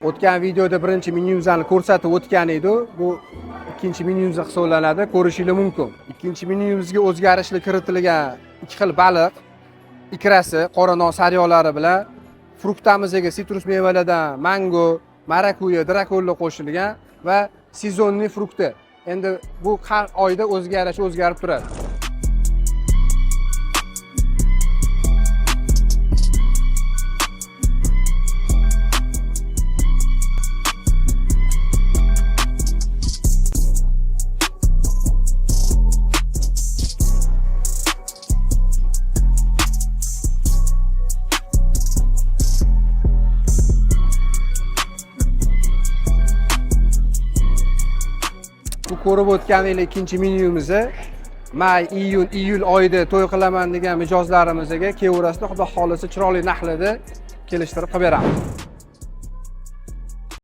O'tgan videoda birinchi menyumizni ko'rsatib o'tgan edi. Bu ikkinchi menyumiz hisoblanadi. Ko'rishingiz mumkin. Ikkinchi menyumizga o'zgarishlar kiritilgan ikki xil baliq, ikrasi, qora non sariyolari bilan fruktamizga sitrus mevalardan mango, marakuya, drakolla qo'shilgan va sezonniy frukti. Endi bu har oyda o'zgarib turadi. Bu ko'rib o'tganingiz ikkinchi menyumizni may, iyul oyida to'y qilaman degan mijozlarimizga kelaverasida xudo xolisa chiroyli narxlarda kelishtirib qilib beramiz.